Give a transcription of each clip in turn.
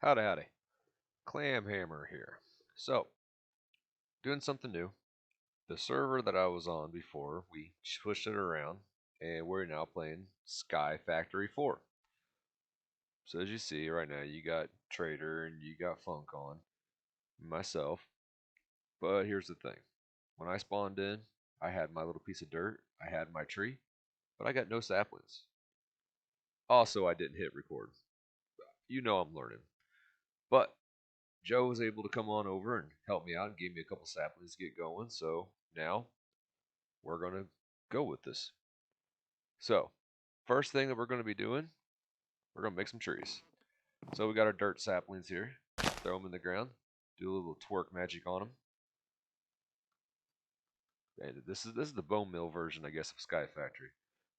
Howdy, howdy. Clamhammer here. So, doing something new. The server that I was on before, we pushed it around, and we're now playing SkyFactory 4. So, as you see right now, you got Trader and you got Funk on, myself. But here's the thing when I spawned in, I had my little piece of dirt, I had my tree, but I got no saplings. Also, I didn't hit record. You know I'm learning. But Joe was able to come on over and help me out and gave me a couple saplings to get going. So now we're going to go with this. So, first thing that we're going to be doing, we're going to make some trees. So we got our dirt saplings here. Throw them in the ground. Do a little twerk magic on them. And this is the bone mill version, I guess, of Sky Factory.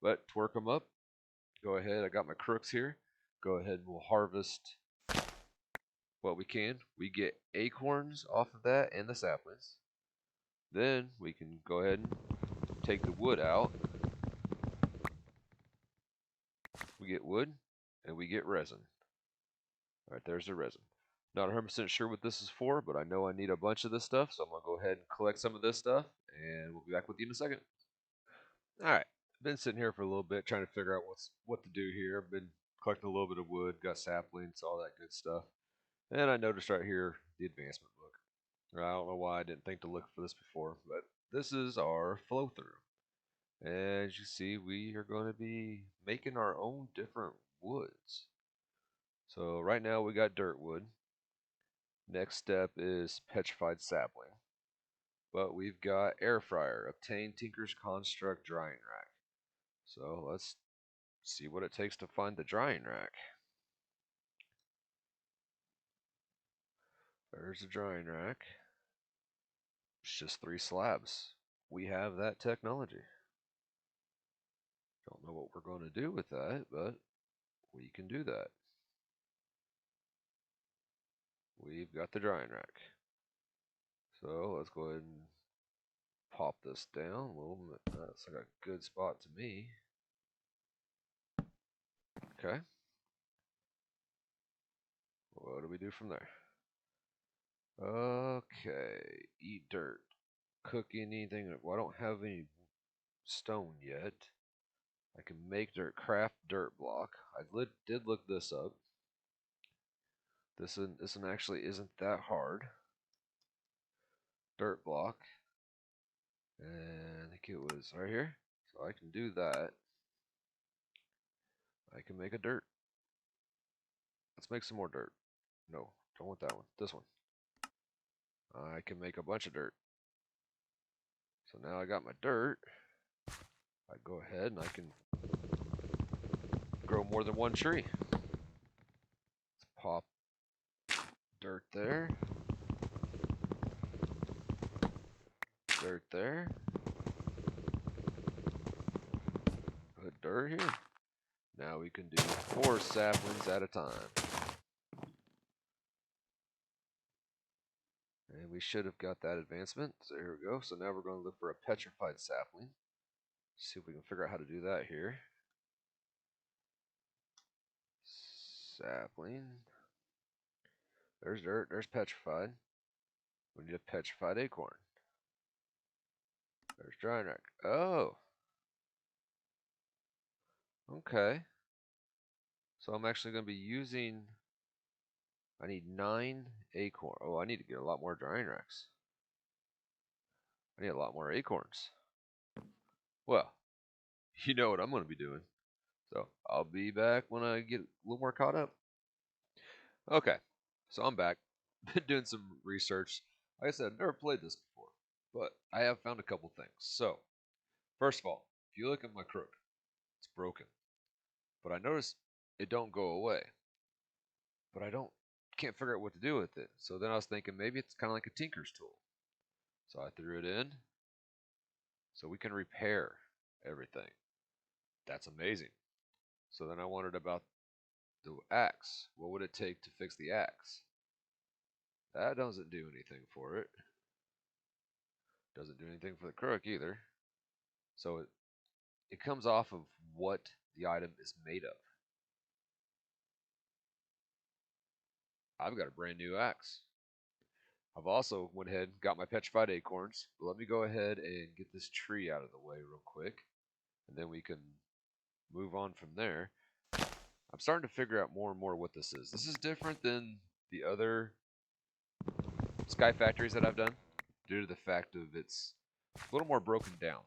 But twerk them up. Go ahead. I got my crooks here. Go ahead and we'll harvest what we can. We get acorns off of that and the saplings. Then we can go ahead and take the wood out. We get wood and we get resin. Alright, there's the resin. Not 100% sure what this is for, but I know I need a bunch of this stuff, so I'm going to go ahead and collect some of this stuff, and we'll be back with you in a second. Alright, been sitting here for a little bit trying to figure out what to do here. I've been collecting a little bit of wood, got saplings, all that good stuff. And I noticed right here the advancement book. I don't know why I didn't think to look for this before, but this is our flow through. As you see, we are going to be making our own different woods. So right now we got dirt wood. Next step is petrified sapling. But we've got air fryer, obtain Tinker's Construct drying rack. So let's see what it takes to find the drying rack. There's the drying rack. It's just 3 slabs. We have that technology. Don't know what we're going to do with that, but we can do that. We've got the drying rack. So let's go ahead and pop this down. Well, that's like a good spot to me. Okay. What do we do from there? Okay. Eat dirt. Cook anything. Well, I don't have any stone yet. I can make dirt. Craft dirt block. Did look this up. This one actually isn't that hard. Dirt block. And I think it was right here. So I can do that. I can make a dirt. Let's make some more dirt. No, don't want that one. This one. I can make a bunch of dirt. So now I got my dirt. I go ahead and I can grow more than one tree. Let's pop dirt there. Dirt there. Put dirt here. Now we can do 4 saplings at a time. And we should have got that advancement. So here we go. So now we're going to look for a petrified sapling. See if we can figure out how to do that here. Sapling. There's dirt. There's petrified. We need a petrified acorn. There's drying rack. Oh. Okay. So I'm actually going to be using. I need 9 acorn. Oh, I need to get a lot more drying racks. I need a lot more acorns. Well, you know what I'm going to be doing. So I'll be back when I get a little more caught up. Okay, so I'm back. Been doing some research. Like I said, I've never played this before, but I have found a couple things. So, first of all, if you look at my crook, it's broken. But I noticed it don't go away. But I can't figure out what to do with it. So then I was thinking maybe it's kind of like a tinker's tool. So I threw it in so we can repair everything. That's amazing. So then I wondered about the axe. What would it take to fix the axe? That doesn't do anything for it. Doesn't do anything for the crook either. So it comes off of what the item is made of. I've got a brand new axe. I've also went ahead and got my petrified acorns. But let me go ahead and get this tree out of the way real quick, and then we can move on from there. I'm starting to figure out more and more what this is. This is different than the other Sky Factories that I've done, due to the fact of it's a little more broken down.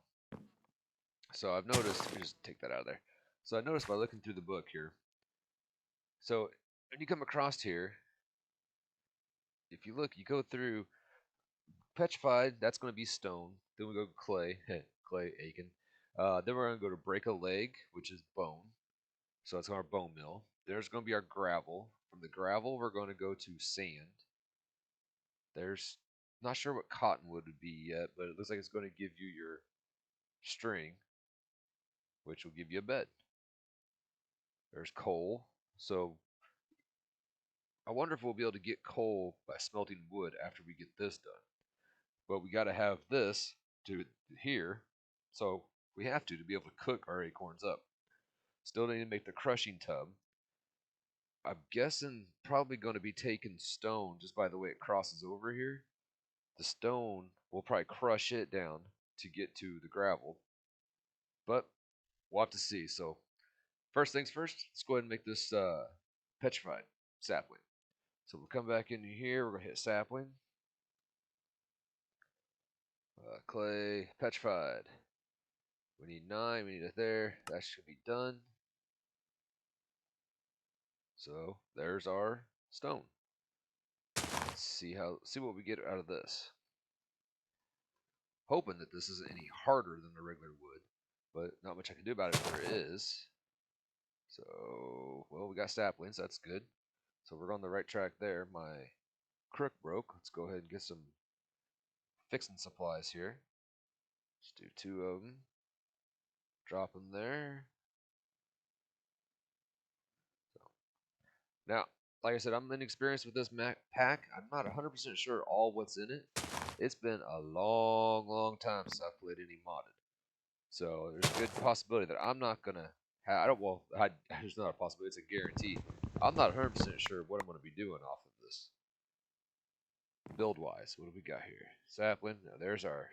So I've noticed, let me just take that out of there. So I noticed by looking through the book here, so when you come across here, if you look, you go through petrified, that's going to be stone. Then we go clay, clay, Aiken. Then we're going to go to break a leg, which is bone. So that's our bone mill. There's going to be our gravel. From the gravel, we're going to go to sand. There's not sure what cottonwood would be yet, but it looks like it's going to give you your string, which will give you a bed. There's coal. So I wonder if we'll be able to get coal by smelting wood after we get this done. But we got to have this to here, so we have to be able to cook our acorns up. Still need to make the crushing tub. I'm guessing probably going to be taking stone just by the way it crosses over here. The stone will probably crush it down to get to the gravel, but we'll have to see. So first things first, let's go ahead and make this petrified sapling. So we'll come back in here. We're gonna hit sapling, clay, petrified. We need 9. We need it there. That should be done. So there's our stone. Let's see what we get out of this. Hoping that this isn't any harder than the regular wood, but not much I can do about it if there is. So, well, we got saplings, that's good. So we're on the right track there. My crook broke. Let's go ahead and get some fixing supplies here. Let's do 2 of them. Drop them there. So, now, like I said, I'm inexperienced with this pack. I'm not 100% sure all what's in it. It's been a long, long time since I've played any modded. So there's a good possibility that I'm not gonna have. There's not a possibility. It's a guarantee. I'm not 100% sure what I'm gonna be doing off of this. Build wise, what do we got here? Sapling. Now there's our.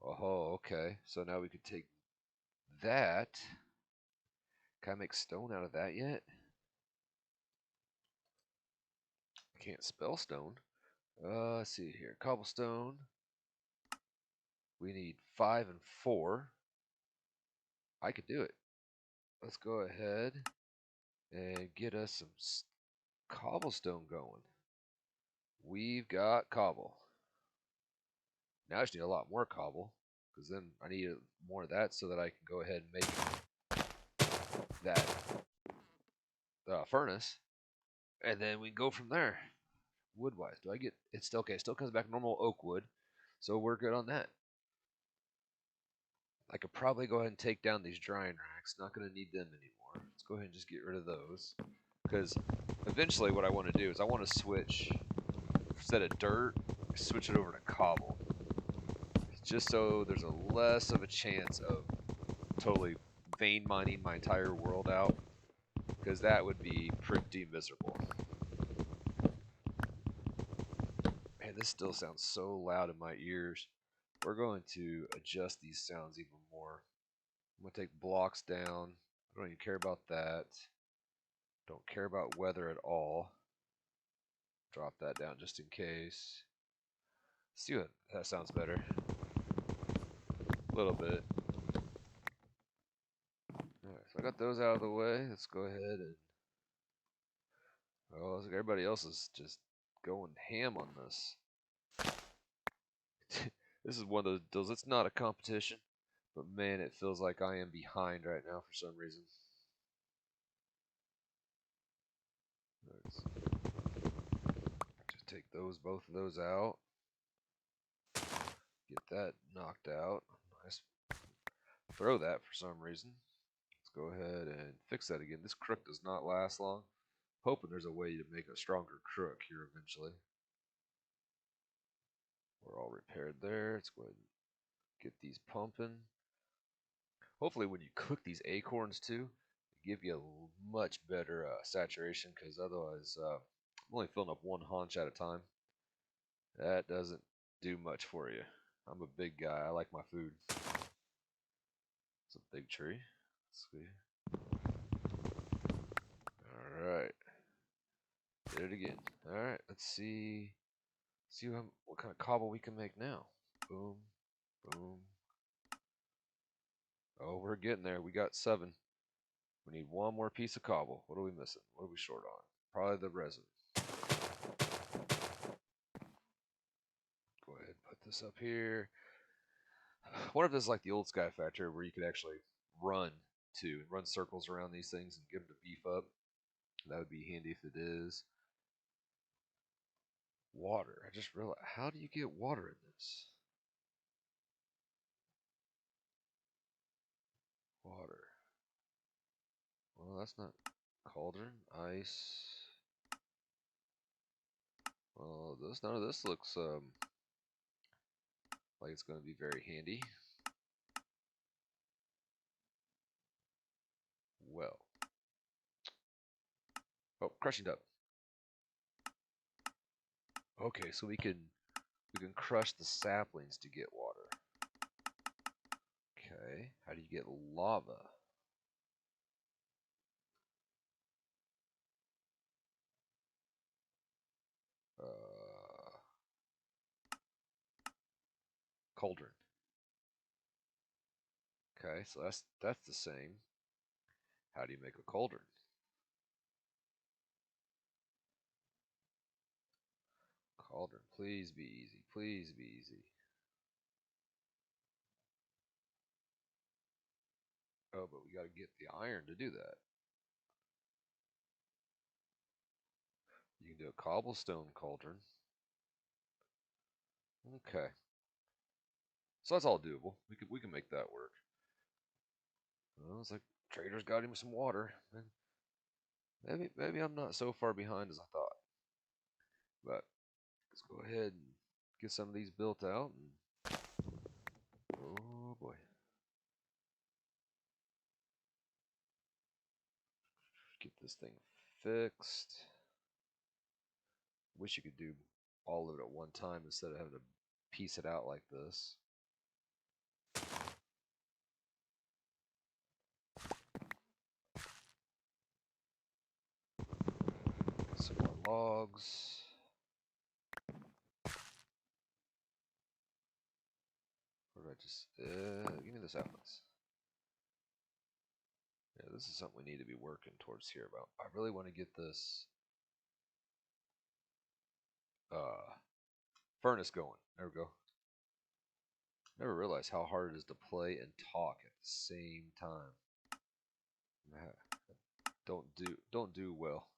Oh, okay. So now we could take that. Can I make stone out of that yet? I can't spell stone. Let's see here. Cobblestone. We need 5 and 4. I could do it. Let's go ahead and get us some cobblestone going. We've got cobble. Now I just need a lot more cobble, because then I need more of that so that I can go ahead and make that furnace, and then we can go from there. Wood-wise, do I get it's still okay? It still comes back normal oak wood, so we're good on that. I could probably go ahead and take down these drying racks. Not going to need them anymore. Let's go ahead and just get rid of those, because eventually what I want to do is I want to switch, instead of dirt, switch it over to cobble, just so there's a less of a chance of totally vein mining my entire world out, because that would be pretty miserable. Man, this still sounds so loud in my ears. We're going to adjust these sounds even more. I'm going to take blocks down. I don't even care about that. Don't care about weather at all. Drop that down just in case. See what that sounds better. A little bit. Alright, so I got those out of the way. Let's go ahead and everybody else is just going ham on this. This is one of those deals. It's not a competition, but man, it feels like I am behind right now for some reason. Let's just take both of those out. Get that knocked out. Nice. Throw that for some reason. Let's go ahead and fix that again. This crook does not last long. Hoping there's a way to make a stronger crook here eventually. We're all repaired there. Let's go ahead and get these pumping. Hopefully when you cook these acorns too, they give you a much better saturation, because otherwise I'm only filling up one haunch at a time. That doesn't do much for you. I'm a big guy. I like my food. It's a big tree. Let's see. Alright. Did it again. Alright, let's see. See what kind of cobble we can make now. Boom. Boom. Oh, we're getting there. We got 7. We need one more piece of cobble. What are we missing? What are we short on? Probably the resin. Go ahead and put this up here. What if this is like the old SkyFactory where you could actually run circles around these things and get them to beef up? That would be handy if it is. Water. I just realized, how do you get water in this? Water. Well, that's not cauldron. Ice. Well, none of this looks like it's going to be very handy. Well. Oh, crushing tub. Okay, so we can crush the saplings to get water. Okay, how do you get lava? Cauldron. Okay, so that's the same. How do you make a cauldron? Cauldron, please be easy. Please be easy. Oh, but we got to get the iron to do that. You can do a cobblestone cauldron. Okay. So that's all doable. We can make that work. Well, it's like trader's got him some water. Maybe I'm not so far behind as I thought. But let's go ahead and get some of these built out. And, oh boy. Get this thing fixed. Wish you could do all of it at one time instead of having to piece it out like this. Some more logs. What did I just... give me the saplings. Yeah, this is something we need to be working towards here about. I really want to get this furnace going. There we go. Never realized how hard it is to play and talk at the same time. Don't do well.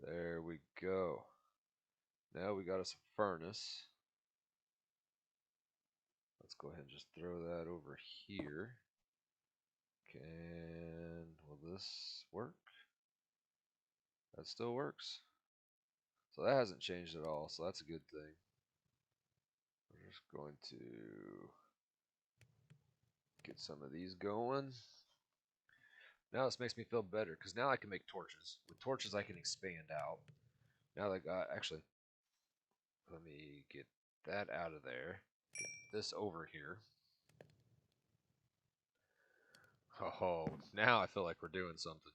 There we go. Now we got us a furnace. Let's go ahead and just throw that over here. Will this work? That still works. So that hasn't changed at all, so that's a good thing. We're just going to get some of these going. Now this makes me feel better, because now I can make torches. With torches I can expand out. Now that actually, let me get that out of there. Get this over here. Oh, now I feel like we're doing something.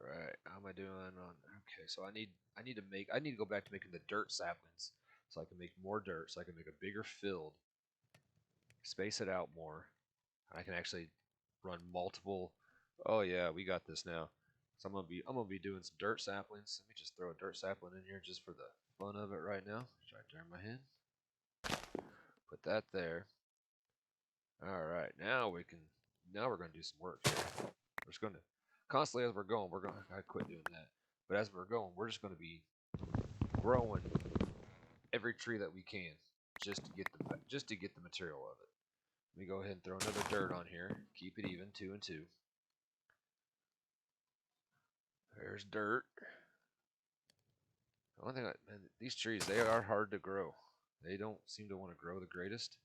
Alright, how am I doing on... Okay, so I need to go back to making the dirt saplings. So I can make more dirt, so I can make a bigger field. Space it out more. I can actually run multiple... Oh yeah, we got this now. So I'm gonna be doing some dirt saplings. Let me just throw a dirt sapling in here just for the fun of it right now. Try to turn my head. Put that there. Alright, now we're gonna do some work here. We're just gonna constantly as we're going, I quit doing that. But as we're going, we're just gonna be growing every tree that we can just to get the material of it. Let me go ahead and throw another dirt on here. Keep it even, 2 and 2. There's dirt. The only thing, man, these trees, they are hard to grow. They don't seem to want to grow the greatest.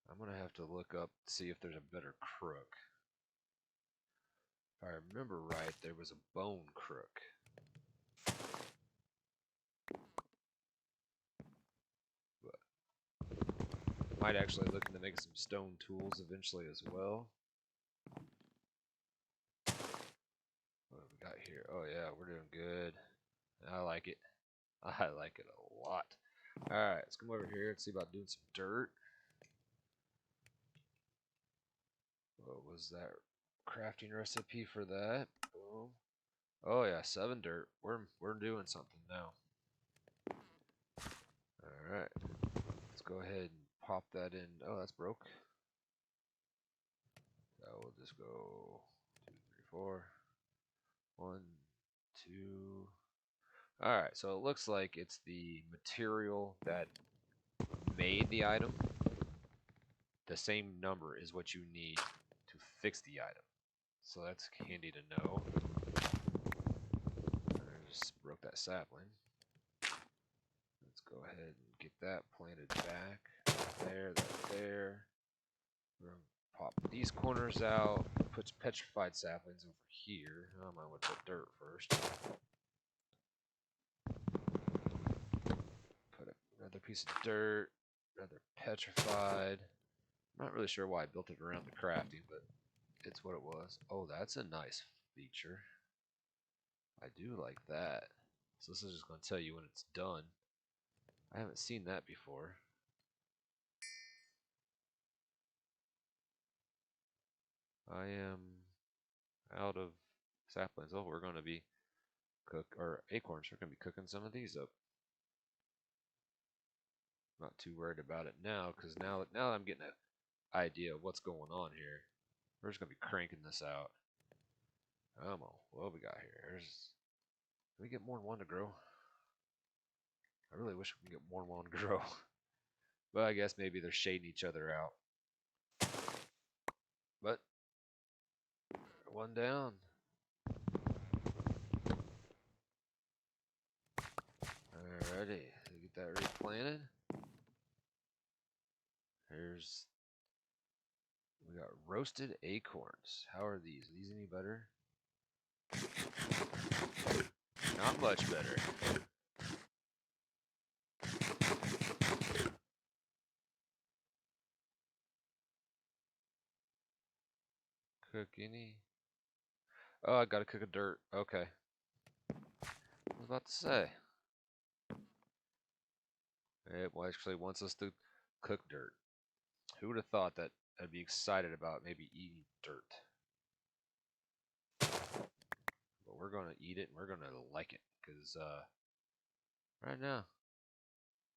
I'm gonna have to look up, see if there's a better crook. If I remember right, there was a bone crook. But might actually look into making some stone tools eventually as well. What have we got here? Oh yeah, we're doing good. I like it. I like it a lot. Alright, let's come over here and see about doing some dirt. What was that crafting recipe for that? Boom. Oh yeah, 7 dirt. We're doing something now. Alright. Let's go ahead and pop that in. Oh, that's broke. So we'll just go 2, 3, 4. 1, 2. Alright, so it looks like it's the material that made the item. The same number is what you need to fix the item. So that's handy to know. I just broke that sapling. Let's go ahead and get that planted back. There, there. We're going to pop these corners out. Put petrified saplings over here. I might want to put dirt first. Put another piece of dirt. Another petrified. I'm not really sure why I built it around the crafting, but it's what it was. Oh, that's a nice feature. I do like that. So this is just going to tell you when it's done. I haven't seen that before. I am out of saplings. Oh, we're going to be acorns. We're going to be cooking some of these up. Not too worried about it now, because now I'm getting an idea of what's going on here. We're just going to be cranking this out. Come on. What we got here? Can we get more than one to grow? I really wish we could get more than one to grow. But I guess maybe they're shading each other out. But one down. Alrighty, get that replanted. We got roasted acorns. How are these? Are these any better? Not much better. Cook any? Oh, I gotta cook a dirt. Okay. I was about to say. It actually wants us to cook dirt. Who would have thought that I'd be excited about maybe eating dirt? But we're gonna eat it and we're gonna like it, because right now,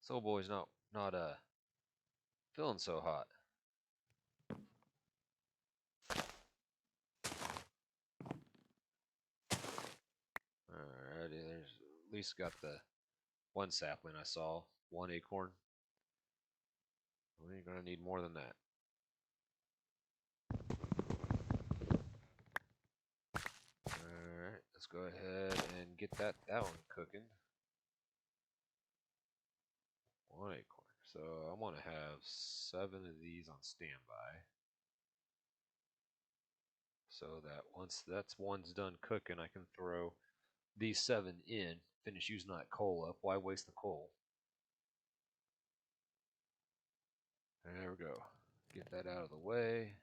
Soul Boy's not feeling so hot. Alrighty, there's at least got the one sapling I saw, one acorn. We're gonna need more than that. Alright, let's go ahead and get that one cooking. One acorn. So I want to have 7 of these on standby. So that once one's done cooking, I can throw these 7 in, finish using that coal up. Why waste the coal? There we go. Get that out of the way.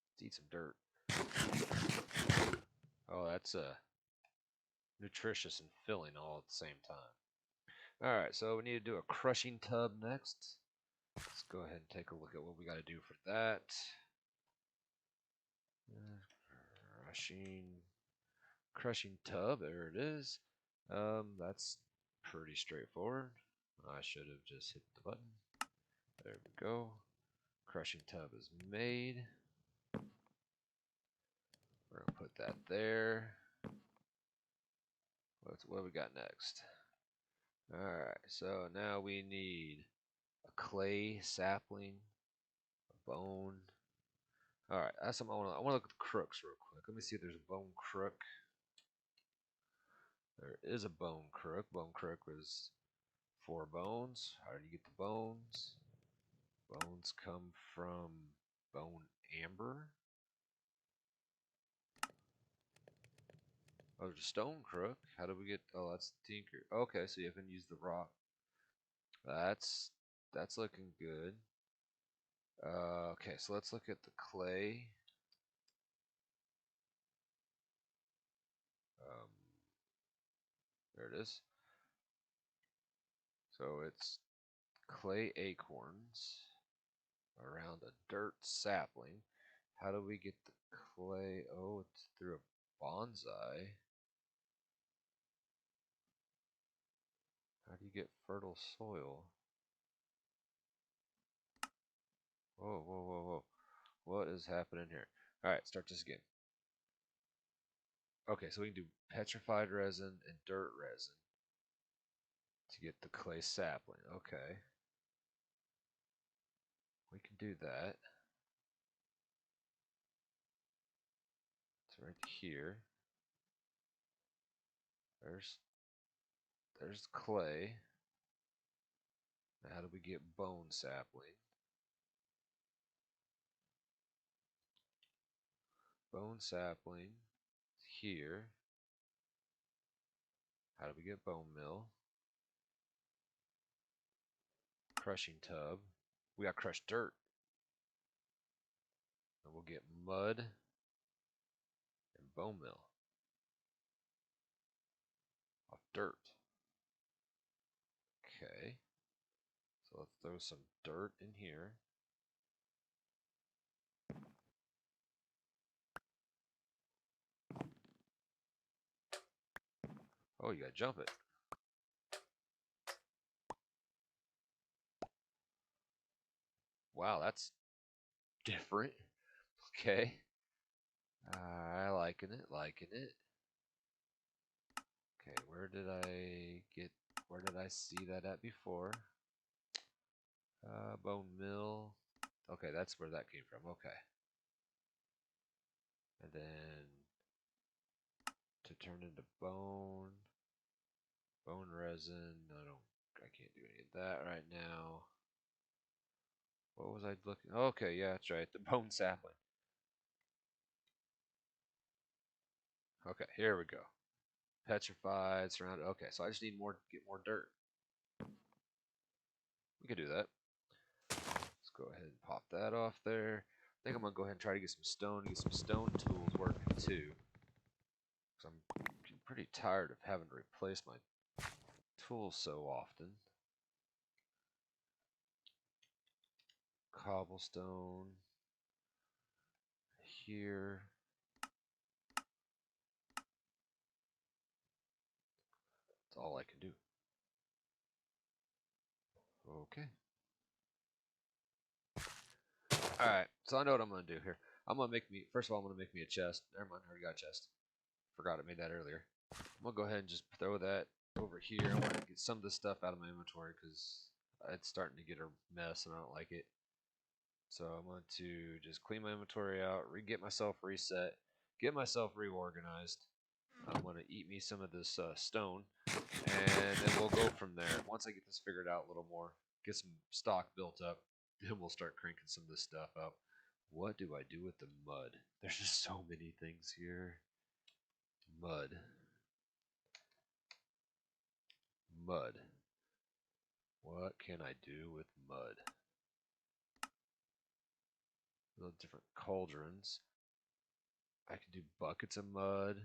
Let's eat some dirt. Oh, that's nutritious and filling all at the same time. Alright, so we need to do a crushing tub next. Let's go ahead and take a look at what we got to do for that. Crushing tub, there it is. That's pretty straightforward. I should have just hit the button. There we go. Crushing tub is made. We're gonna put that there. What we got next? Alright, so now we need a clay sapling, a bone. Alright, that's something I wanna look at the crooks real quick. Let me see if there's a bone crook. There is a bone crook. Bone crook was 4 bones. How do you get the bones? Bones come from bone amber. Oh, there's a stone crook. How do we get? Oh, that's the tinker. Okay, so you can use the rock. That's that's looking good. Okay, so let's look at the clay. Um, there it is. So it's clay acorns around a dirt sapling. How do we get the clay? Oh, it's through a bonsai. How do you get fertile soil? Whoa, whoa, whoa, whoa. What is happening here? Alright, start this again. Okay, so we can do petrified resin and dirt resin to get the clay sapling. Okay. We can do that. It's right here. There's clay. Now how do we get bone sapling? Bone sapling here. How do we get bone mill? Crushing tub. We got crushed dirt. And we'll get mud and bone mill off dirt. Okay. So let's throw some dirt in here. Oh, you gotta jump it. Wow, that's different. Okay. I liking it, liking it. Okay, where did I see that at before? Bone mill. Okay, that's where that came from. Okay. And then to turn into bone resin. I can't do any of that right now. What was I looking? Okay, yeah, that's right. The bone sapling. Okay, here we go. Petrified, surrounded. Okay, so I just need get more dirt. We could do that. Let's go ahead and pop that off there. I think I'm gonna go ahead and try to get some stone tools working too. Cause I'm pretty tired of having to replace my tools so often. Cobblestone here. That's all I can do. Okay. Alright, so I know what I'm gonna do here. First of all, I'm gonna make me a chest. Never mind, I already got a chest. Forgot I made that earlier. I'm gonna go ahead and just throw that over here. I want to get some of this stuff out of my inventory because it's starting to get a mess and I don't like it. So I'm going to just clean my inventory out, get myself reset, get myself reorganized. I'm going to eat me some of this stone, and then we'll go from there. Once I get this figured out a little more, get some stock built up, then we'll start cranking some of this stuff out. What do I do with the mud? There's just so many things here. Mud. Mud. What can I do with mud? Little different cauldrons. I can do buckets of mud.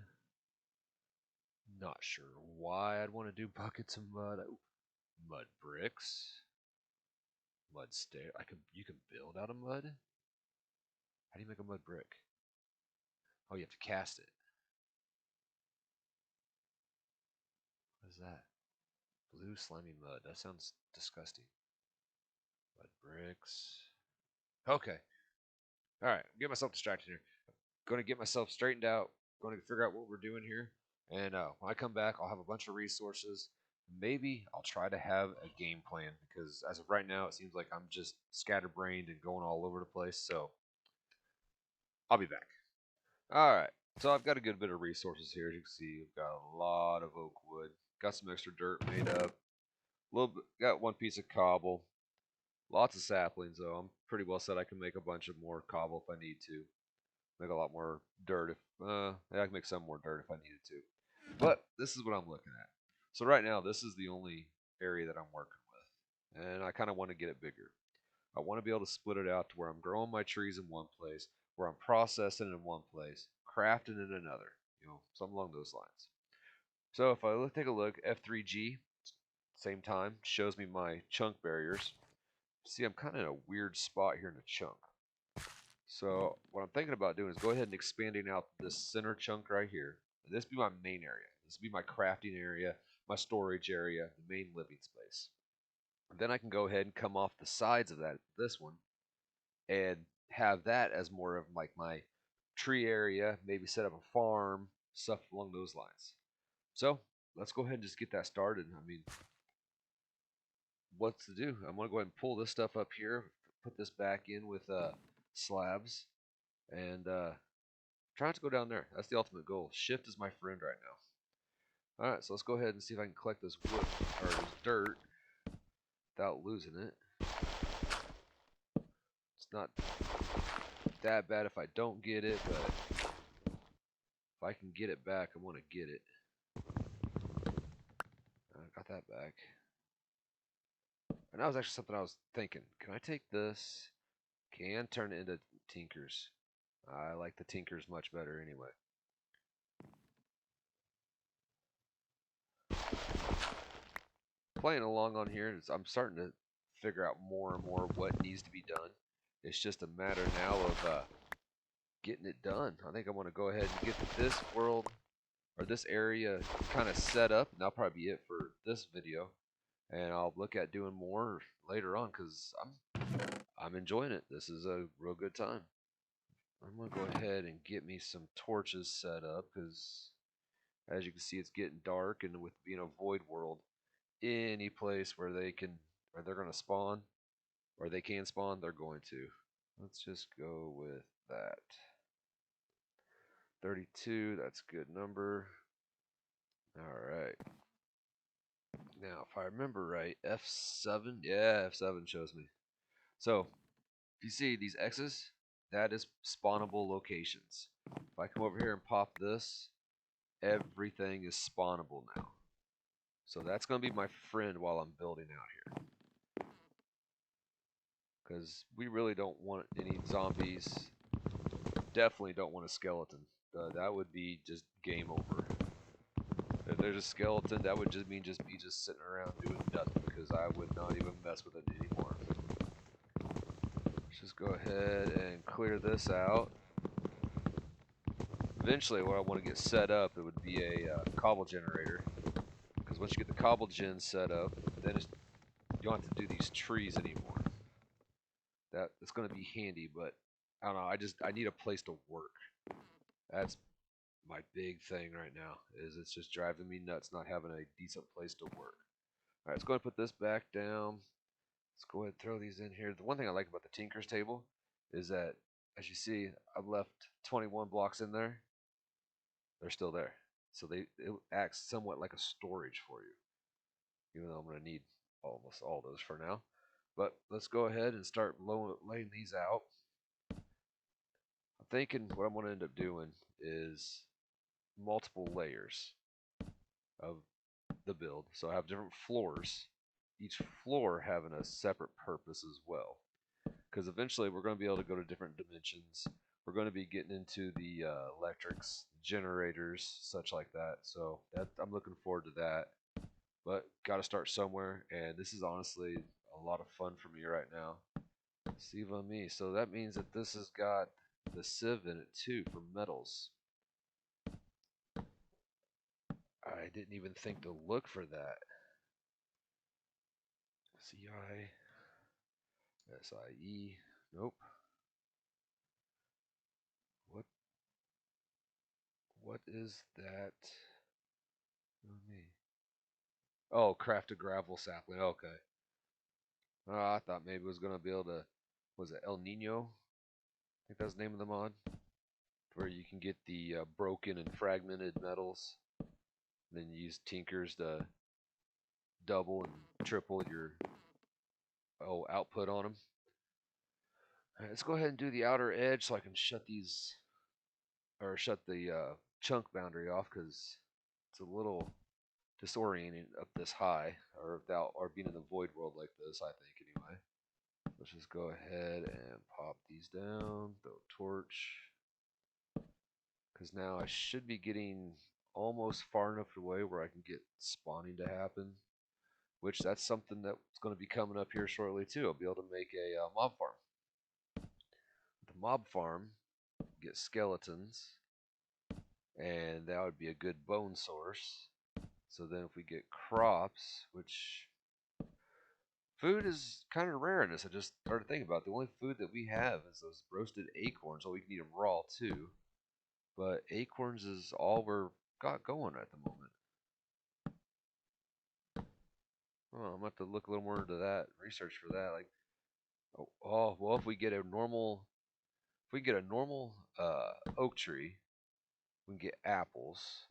Not sure why I'd want to do buckets of mud. Ooh, mud bricks. Mud stair. You can build out of mud? How do you make a mud brick? Oh, you have to cast it. What is that? Blue slimy mud. That sounds disgusting. Mud bricks. Okay. Alright, get myself distracted here. Going to get myself straightened out. Going to figure out what we're doing here. And when I come back, I'll have a bunch of resources. Maybe I'll try to have a game plan because as of right now, it seems like I'm just scatterbrained and going all over the place. So I'll be back. All right. So I've got a good bit of resources here. As you can see, I've got a lot of oak wood. Got some extra dirt made up. Got one piece of cobble. Lots of saplings though. I'm pretty well set. I can make a bunch of more cobble if I need to. Make a lot more dirt if yeah, I can make some more dirt if I needed to. But this is what I'm looking at. So right now, this is the only area that I'm working with, and I kind of want to get it bigger. I want to be able to split it out to where I'm growing my trees in one place, where I'm processing in one place, crafting in another, something along those lines. So if I take a look, F3G, same time, shows me my chunk barriers. See, I'm kind of in a weird spot here in the chunk. So what I'm thinking about doing is go ahead and expanding out this center chunk right here. This be my main area. This be my crafting area, my storage area, the main living space. And then I can go ahead and come off the sides of this one, and have that as more of like my tree area, maybe set up a farm, stuff along those lines. So let's go ahead and just get that started. I mean, what's to do? I'm gonna go ahead and pull this stuff up here, put this back in with slabs, and try not to go down there. That's the ultimate goal. Shift is my friend right now. All right, so let's go ahead and see if I can collect this wood or this dirt without losing it. It's not that bad if I don't get it, but if I can get it back, I want to get it. I got that back. And that was actually something I was thinking. Can I take this? Can turn it into tinkers. I like the tinkers much better anyway. Playing along on here, I'm starting to figure out more and more what needs to be done. It's just a matter now of getting it done. I think I want to go ahead and get this world or this area kind of set up, and that'll probably be it for this video. And I'll look at doing more later on because I'm enjoying it. This is a real good time. I'm gonna go ahead and get me some torches set up because, as you can see, it's getting dark, and with being a void world, any place where they're gonna spawn, or they can spawn, they're going to. Let's just go with that. 32, that's a good number. Alright. Now, if I remember right, F7, yeah, F7 shows me. So, if you see these X's, that is spawnable locations. If I come over here and pop this, everything is spawnable now. So that's going to be my friend while I'm building out here. Because we really don't want any zombies. Definitely don't want a skeleton. That would be just game over. If there's a skeleton, that would just mean me just sitting around doing nothing, because I would not even mess with it anymore. Let's just go ahead and clear this out. Eventually, what I want to get set up, it would be a cobble generator. Because once you get the cobble gen set up, then you don't have to do these trees anymore. That's going to be handy, but I don't know. I need a place to work. That's my big thing right now. It's just driving me nuts not having a decent place to work. All right, let's go ahead and put this back down. Let's go ahead and throw these in here. The one thing I like about the Tinker's table is that, as you see, I've left 21 blocks in there. They're still there. So it acts somewhat like a storage for you, even though I'm going to need almost all those for now. But let's go ahead and start laying these out. I'm thinking what I'm going to end up doing is multiple layers of the build. So I have different floors, each floor having a separate purpose as well. Because eventually we're going to be able to go to different dimensions. We're going to be getting into the electrics, generators, such like that. So I'm looking forward to that. But got to start somewhere, and this is honestly a lot of fun for me right now. Save on me. So that means that this has got the sieve in it too for metals. I didn't even think to look for that. CI, SIE, nope. What is that? Oh, me. Oh, craft a gravel sapling. Okay. I thought maybe it was gonna be able to. Was it El Nino? I think that's the name of the mod, where you can get the broken and fragmented metals. And then you use tinkers to double and triple your output on them. All right, let's go ahead and do the outer edge so I can shut the chunk boundary off, because It's a little disorienting up this high, or without, or being in the void world like this. I think anyway. Let's just go ahead and pop these down. Throw a torch, because now I should be getting almost far enough away where I can get spawning to happen. Which that's something that's going to be coming up here shortly too. I'll be able to make a mob farm. The mob farm, get skeletons, and that would be a good bone source. So then if we get crops, which food is kind of rare in this, I just started thinking about it. The only food that we have is those roasted acorns. Well, we can eat them raw too, but acorns is all we're got going at the moment. Well, I'm gonna have to look a little more into that, research for that. Like, well, if we get a normal, oak tree, we can get apples.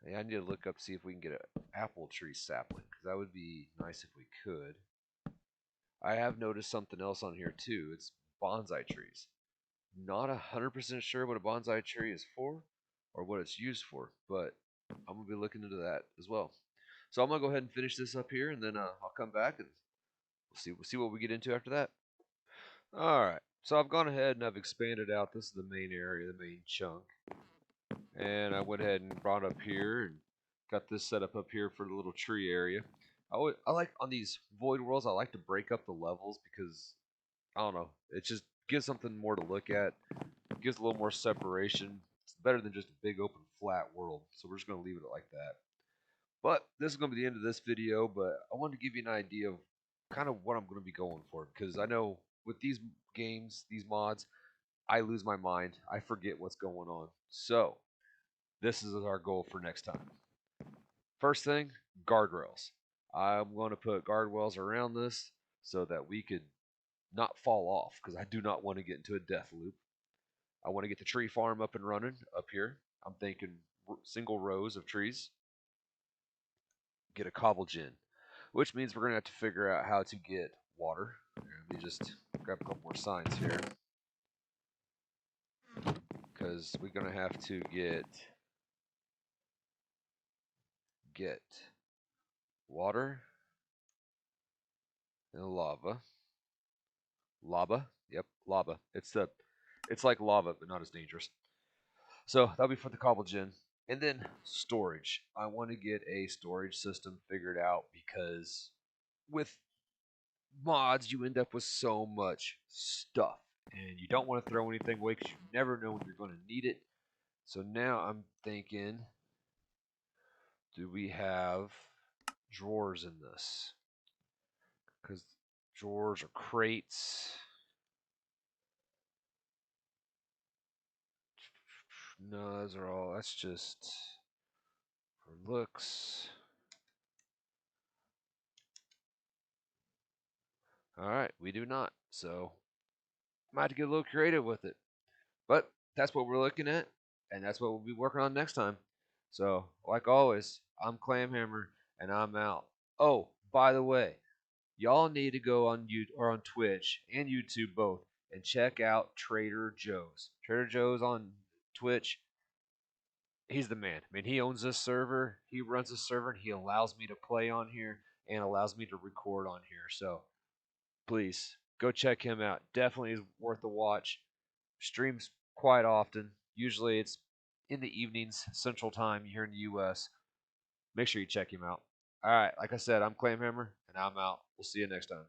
Yeah, I need to look up see if we can get an apple tree sapling, because that would be nice if we could. I have noticed something else on here too. It's bonsai trees. Not 100% sure what a bonsai tree is for or what it's used for, but I'm gonna be looking into that as well. So I'm gonna go ahead and finish this up here, and then I'll come back and we'll see what we get into after that. All right. So I've gone ahead and I've expanded out. This is the main area, the main chunk, and I went ahead and brought up here and got this set up here for the little tree area. I like on these void worlds. I like to break up the levels because I don't know. It just gives something more to look at. It gives a little more separation. It's better than just a big open flat world. So we're just gonna leave it like that. But this is gonna be the end of this video. But I wanted to give you an idea of kind of what I'm gonna be going for, because I know with these games, these mods, I lose my mind. I forget what's going on. So this is our goal for next time. First thing, guardrails. I'm going to put guardrails around this so that we could not fall off, because I do not want to get into a death loop. I want to get the tree farm up and running up here. I'm thinking single rows of trees. Get a cobble gin, which means we're going to have to figure out how to get water. Let me just grab a couple more signs here, because we're going to have to get water and lava. Yep, lava. It's like lava, but not as dangerous. So that'll be for the cobble gin. And then storage. I want to get a storage system figured out, because with mods you end up with so much stuff, and you don't want to throw anything away because you never know when you're going to need it. So now I'm thinking, do we have drawers in this? Because drawers or crates. No, those are all, that's just for looks. Alright, we do not. So I might have to get a little creative with it. But that's what we're looking at, and that's what we'll be working on next time. So, like always, I'm Clamhammer, and I'm out. Oh, by the way, y'all need to go on on Twitch and YouTube both and check out Trader Joe's. Trader Joe's on Twitch. He's the man. I mean, he owns this server. He runs this server, and he allows me to play on here and allows me to record on here. So, please go check him out. Definitely is worth a watch. Streams quite often. Usually it's in the evenings, Central Time here in the US. Make sure you check him out. All right, like I said, I'm Clamhammer, and I'm out. We'll see you next time.